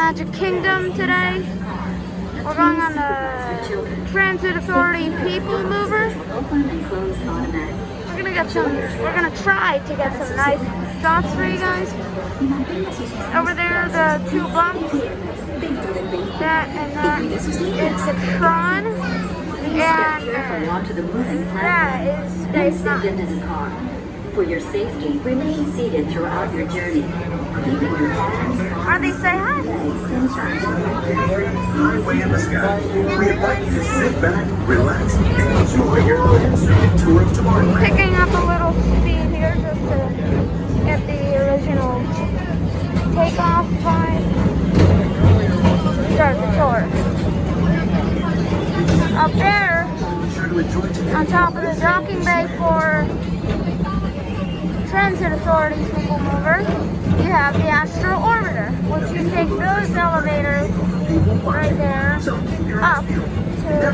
Magic Kingdom today. We're going on the Transit Authority PeopleMover. We're gonna try to get some nice shots for you guys. Over there, the two bumps, that and that is the tram, and that is Space Mountain. For your safety, remain seated throughout your journey. Keeping your hands Are they say hi? Highway in the sky. We invite you to sit back, relax, and enjoy your luxurious tour of Tomorrowland. Picking up a little speed here just to get the original takeoff vibe. Start the tour. Up there, on top of the docking bay for Transit Authority PeopleMover, you have the Astral Orbiter, which you take those elevators right there up to the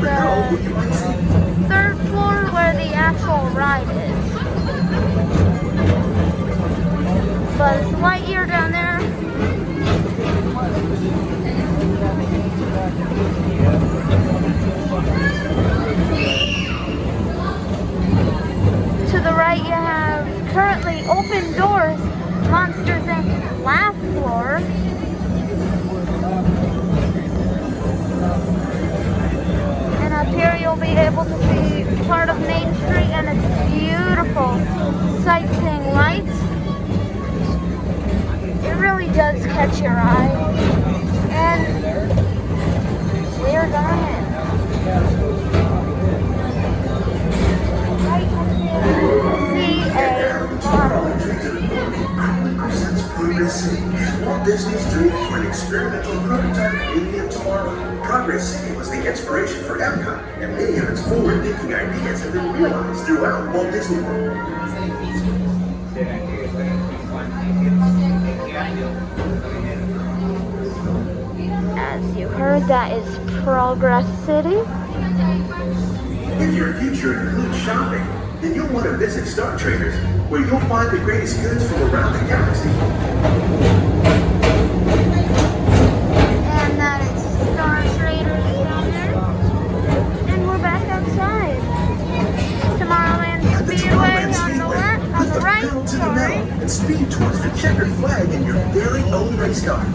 third floor where the actual ride is. But it's Lightyear down there. To the right you have currently open doors, Monsters Inc. last floor. And up here you'll be able to see part of Main Street and its beautiful sightseeing lights. It really does catch your eye. And we're going in. Walt Disney's dream for an experimental prototype in the tomorrow. Progress City was the inspiration for Epcot, and many of its forward-thinking ideas have been realized throughout Walt Disney World. As you heard, that is Progress City. If your future includes shopping, then you'll want to visit Star Traders, where you'll find the greatest goods from around the galaxy. And that is Star Traders down there. And we're back outside. Tomorrowland Speedway on the left, on the right, sorry. And speed towards the checkered flag in your very own race car.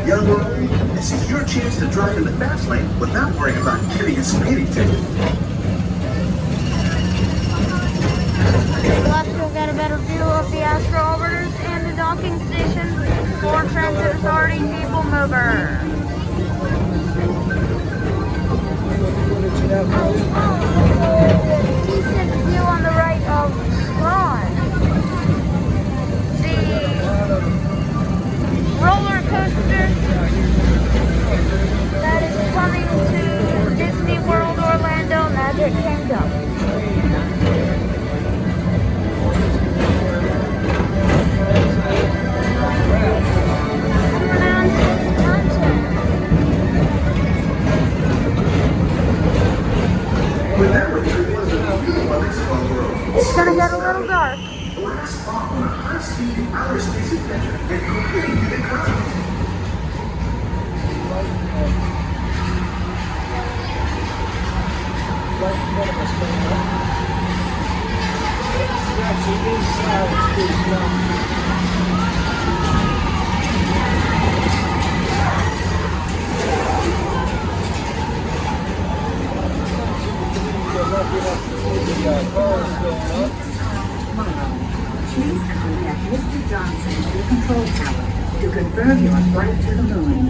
Young or old, this is your chance to drive in the fast lane without worrying about getting a speeding ticket. Left, you'll get a better view of the Astral Orbiters and the docking station for Transit Authority PeopleMover. Decent view on the right of Ron. The roller coaster that is coming to Disney World Orlando Magic Kingdom. It's gonna get a little dark. Blast off on a high-speed outer space adventure and completely the cosmos. Please contact Mr. Johnson at the control tower to confirm your flight to the moon.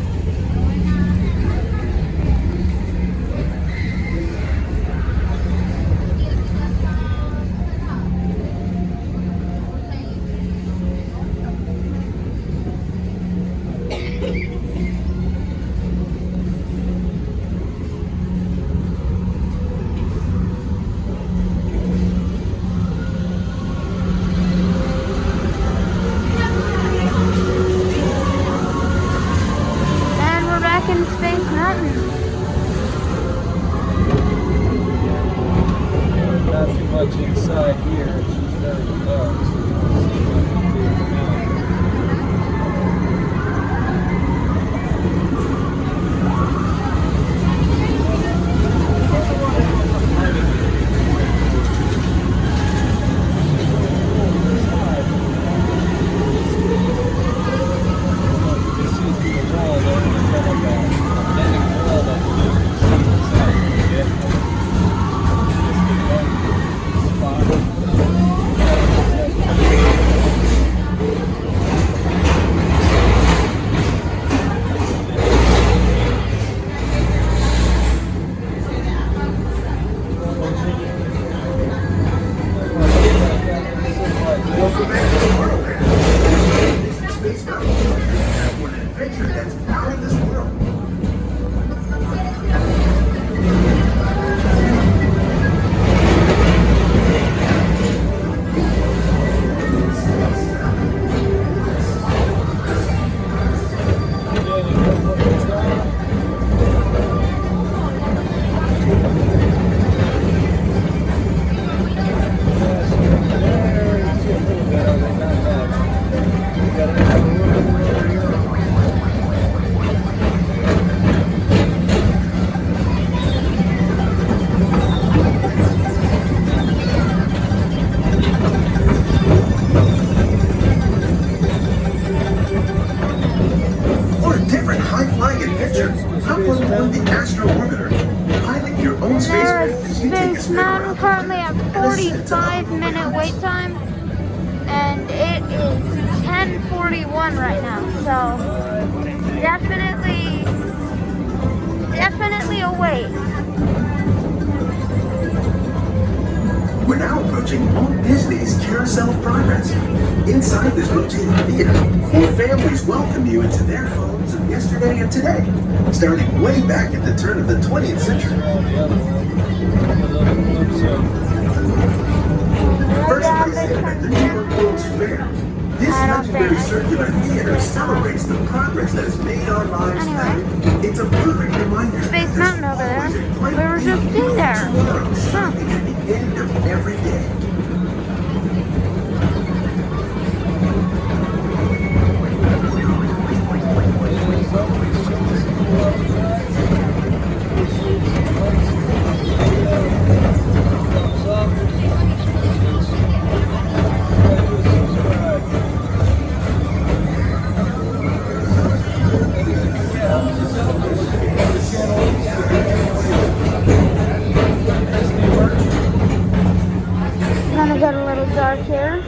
Space Mountain currently at 45-minute wait time, and it is 10:41 right now. So definitely a wait. We're now approaching Walt Disney's Carousel of Progress. Inside this rotating theater, 4 families welcome you into their homes of yesterday and today, starting way back at the turn of the 20th century. First place in at the New York World's Fair. This legendary circular theater celebrates the progress that has made our lives better. It's a perfect reminder Space Mountain over there. We were just in there. Huh. at the end of every day. Gonna get a little dark here.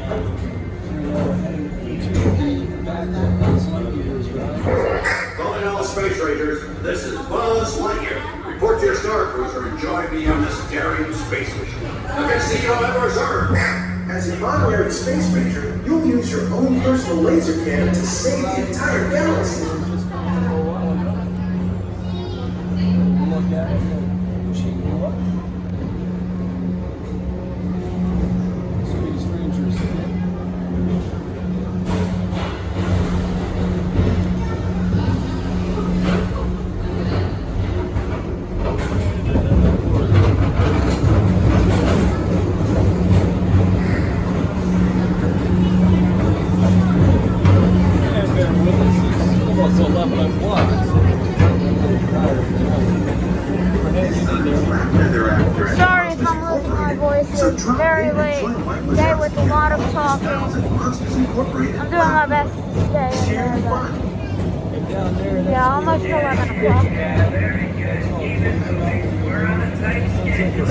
Calling all Space Rangers, this is Buzz Lightyear. Report to your Star Cruiser and join me on this daring space mission. Okay, see you on reserve. As an honorary Space Ranger, you'll use your own personal laser cannon to save the entire galaxy. Almost 11 o'clock. Sorry if I'm losing my voice. It's very late day with a lot of talking. I'm doing my best to stay in there, but yeah, almost 11 o'clock.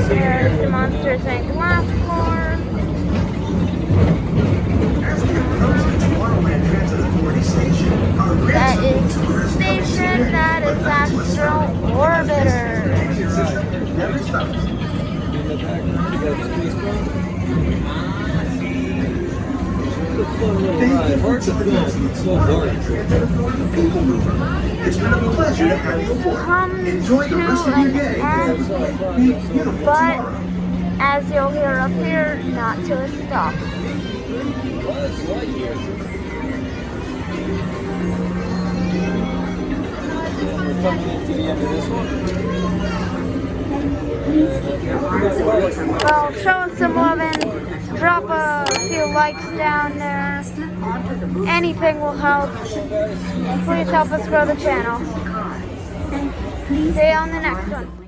There's the Monsters Inc. last floor. As we approach the Tomorrowland Transit Authority station, our That is station, that is Astral Orbiter. never stops. Thank you for joining us on the Tomorrowland Transit Authority PeopleMover. It's been a pleasure to have you aboard. Enjoy the rest of your day. Be beautiful But tomorrow. as you'll hear up here, not to a stop. We're coming into the end of this one. Well, show us some loving. Drop a few likes down there. Anything will help. Please help us grow the channel. See you on the next one.